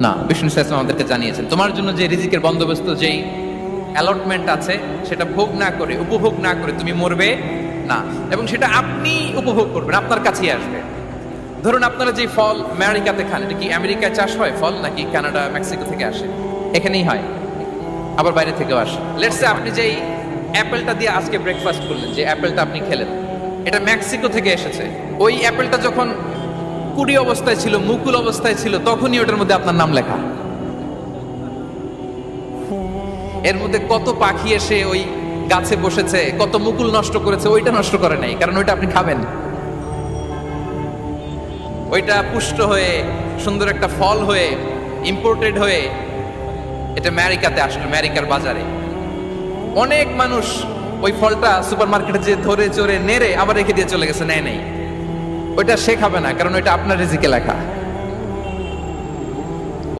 না, বিষ্ণু ইসলাম আমাদেরকে জানিয়েছেন তোমার জন্য যে রিজিকের বন্দোবস্ত, যেই অ্যালটমেন্ট আছে সেটা ভোগ না করে, উপভোগ না করে তুমি মরবে না, এবং সেটা আপনি উপভোগ করবেন, আপনার কাছেই আসবে। ধরুন আপনারা যে ফল আমেরিকাতে খান, এটা কি আমেরিকায় চাষ হয় ফল, নাকি কানাডা মেক্সিকো থেকে আসে? এখানেই হয়, আবার বাইরে থেকেও আসে। লেটস সে আপনি যেই অ্যাপেলটা দিয়ে আজকে ব্রেকফাস্ট করলেন, যে অ্যাপেলটা আপনি খেলেন, এটা মেক্সিকো থেকে এসেছে। ওই অ্যাপেলটা যখন কুড়ি অবস্থায় ছিল, মুকুল অবস্থায় ছিল, তখনই ওটার মধ্যে আপনার নাম লেখা। এর মধ্যে কত পাখি এসে ওই গাছে বসেছে, কত মুকুল নষ্ট করেছে, ওইটা নষ্ট করে নাই, কারণ ওইটা আপনি খাবেন। ওইটা পুষ্ট হয়ে সুন্দর একটা ফল হয়ে ইম্পোর্টেড হয়ে এটা আমেরিকাতে আসলো, আমেরিকার বাজারে। অনেক মানুষ ওই ফলটা সুপার মার্কেটে যে ধরে চড়ে নেড়ে আবার রেখে দিয়ে চলে গেছে, নেয় নেই। ওইটা সে খাবে না, কারণ ওইটা আপনার রিজিকে লেখা।